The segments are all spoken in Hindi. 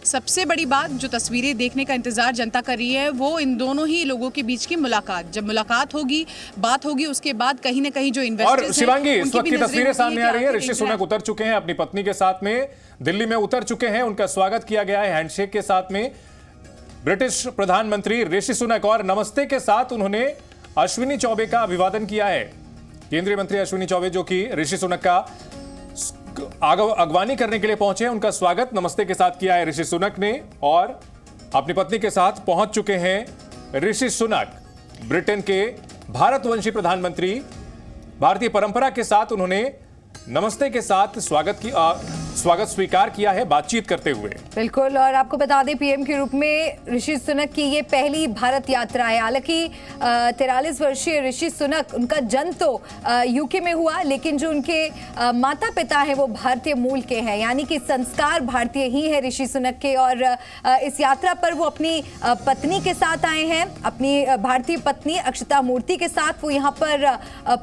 सबसे बड़ी बात जो तस्वीरें देखने का इंतजार जनता कर रही है वो इन दोनों ही लोगों के बीच की मुलाकात। जब मुलाकात होगी, बात होगी, उसके बाद कहीं ना कहीं जो इन्वेस्टर्स और शिवांगी, इस वक्त की तस्वीरें सामने आ रही है। ऋषि सुनक उतर चुके हैं अपनी पत्नी के साथ में, दिल्ली में उतर चुके हैं। उनका स्वागत किया गया है हैंडशेक के साथ में। ब्रिटिश प्रधानमंत्री ऋषि सुनक और नमस्ते के साथ उन्होंने अश्विनी चौबे का अभिवादन किया है। केंद्रीय मंत्री अश्विनी चौबे जो कि ऋषि सुनक का अगवानी करने के लिए पहुंचे हैं, उनका स्वागत नमस्ते के साथ किया है ऋषि सुनक ने। और अपनी पत्नी के साथ पहुंच चुके हैं ऋषि सुनक। ब्रिटेन के भारतवंशी प्रधानमंत्री, भारतीय परंपरा के साथ उन्होंने नमस्ते के साथ स्वागत स्वीकार किया है बातचीत करते हुए। बिल्कुल, और आपको बता दें पीएम के रूप में ऋषि सुनक की ये पहली भारत यात्रा है। हालांकि 43 वर्षीय ऋषि सुनक, उनका जन्म तो यूके में हुआ, लेकिन जो उनके माता पिता हैं वो भारतीय मूल के हैं, यानी कि संस्कार भारतीय ही है ऋषि सुनक के। और इस यात्रा पर वो अपनी पत्नी के साथ आए हैं, अपनी भारतीय पत्नी अक्षता मूर्ति के साथ वो यहाँ पर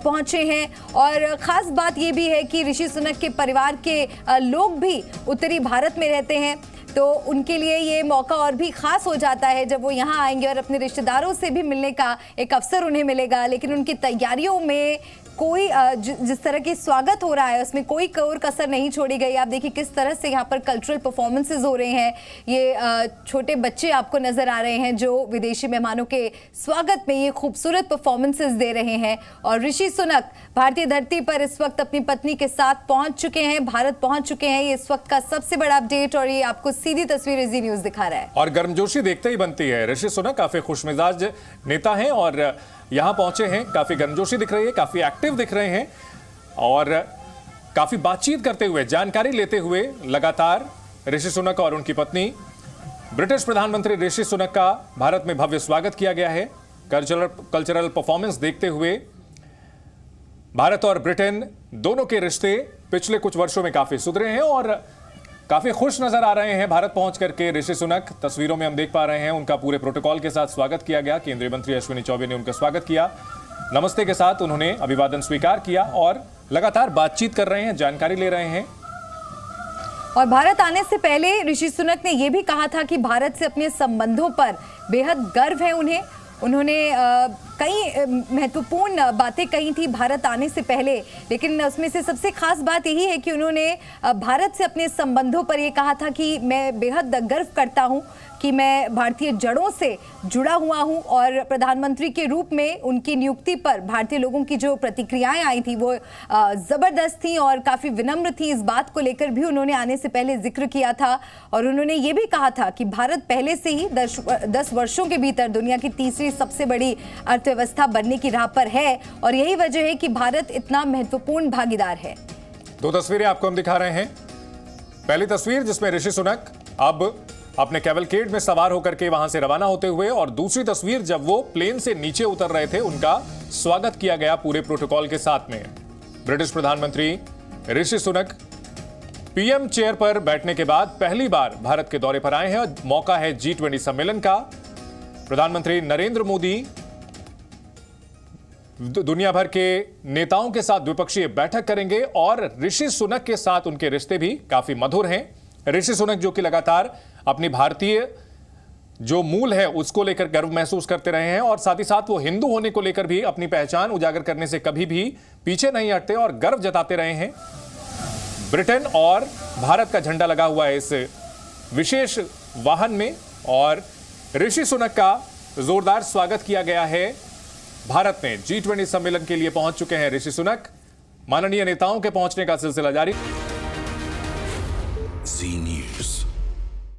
पहुंचे हैं। और खास बात ये भी है कि ऋषि सुनक के परिवार के लोग भी उत्तरी भारत में रहते हैं, तो उनके लिए ये मौका और भी खास हो जाता है जब वो यहाँ आएंगे और अपने रिश्तेदारों से भी मिलने का एक अवसर उन्हें मिलेगा। लेकिन उनकी तैयारियों में कोई जिस तरह की स्वागत हो रहा है उसमें कोई कोर कसर नहीं छोड़ी गई। आप देखिए किस तरह से यहाँ पर कल्चरल परफॉर्मेंसेस हो रहे हैं। ये छोटे बच्चे आपको नजर आ रहे हैं जो विदेशी मेहमानों के स्वागत में ये खूबसूरत परफॉर्मेंसेस दे रहे हैं। और ऋषि सुनक भारतीय धरती पर इस वक्त अपनी पत्नी के साथ पहुंच चुके हैं, भारत पहुंच चुके हैं। ये इस वक्त का सबसे बड़ा अपडेट और ये आपको सीधी तस्वीर जी न्यूज दिखा रहा है। और गर्मजोशी देखते ही बनती है। ऋषि सुनक काफी खुशमिजाज नेता हैं और यहां पहुंचे हैं, काफी गर्मजोशी दिख रही है, काफी एक्टिव दिख रहे हैं और काफी बातचीत करते हुए, जानकारी लेते हुए लगातार ऋषि सुनक और उनकी पत्नी। ब्रिटिश प्रधानमंत्री ऋषि सुनक का भारत में भव्य स्वागत किया गया है। कल्चरल परफॉर्मेंस देखते हुए भारत और ब्रिटेन दोनों के रिश्ते पिछले कुछ वर्षों में काफी सुधरे हैं और काफी खुश नजर आ रहे हैं। भारत पहुंच करके ऋषि सुनक, तस्वीरों में हम देख पा रहे हैं, उनका पूरे प्रोटोकॉल के साथ स्वागत किया गया। केंद्रीय मंत्री अश्विनी चौबे ने उनका स्वागत किया, नमस्ते के साथ उन्होंने अभिवादन स्वीकार किया और लगातार बातचीत कर रहे हैं, जानकारी ले रहे हैं। और भारत आने से पहले ऋषि सुनक ने यह भी कहा था कि भारत से अपने संबंधों पर बेहद गर्व है उन्हें। उन्होंने कई महत्वपूर्ण बातें कही थी भारत आने से पहले, लेकिन उसमें से सबसे खास बात यही है कि उन्होंने भारत से अपने संबंधों पर यह कहा था कि मैं बेहद गर्व करता हूं कि मैं भारतीय जड़ों से जुड़ा हुआ हूं। और प्रधानमंत्री के रूप में उनकी नियुक्ति पर भारतीय लोगों की जो प्रतिक्रियाएं आई थी वो जबरदस्त थी और काफी विनम्र थी। इस बात को लेकर भी उन्होंने आने से पहले जिक्र किया था। और उन्होंने ये भी कहा था कि भारत पहले से ही 10 वर्षों के भीतर दुनिया की तीसरी सबसे बड़ी अर्थव्यवस्था बनने की राह पर है और यही वजह है कि भारत इतना महत्वपूर्ण भागीदार है। दो तस्वीरें आपको हम दिखा रहे हैं। पहली तस्वीर जिसमें ऋषि सुनक अब अपने कैवलकेड में सवार होकर के वहां से रवाना होते हुए, और दूसरी तस्वीर जब वो प्लेन से नीचे उतर रहे थे, उनका स्वागत किया गया पूरे प्रोटोकॉल के साथ में। ब्रिटिश प्रधानमंत्री ऋषि सुनक पीएम चेयर पर बैठने के बाद पहली बार भारत के दौरे पर आए हैं और मौका है G20 सम्मेलन का। प्रधानमंत्री नरेंद्र मोदी दुनिया भर के नेताओं के साथ द्विपक्षीय बैठक करेंगे और ऋषि सुनक के साथ उनके रिश्ते भी काफी मधुर हैं। ऋषि सुनक जो कि लगातार अपनी भारतीय जो मूल है उसको लेकर गर्व महसूस करते रहे हैं और साथ ही साथ वो हिंदू होने को लेकर भी अपनी पहचान उजागर करने से कभी भी पीछे नहीं हटते और गर्व जताते रहे हैं। ब्रिटेन और भारत का झंडा लगा हुआ है इस विशेष वाहन में और ऋषि सुनक का जोरदार स्वागत किया गया है भारत में। G20 सम्मेलन के लिए पहुंच चुके हैं ऋषि सुनक। माननीय नेताओं के पहुंचने का सिलसिला जारी। जी न्यूज़।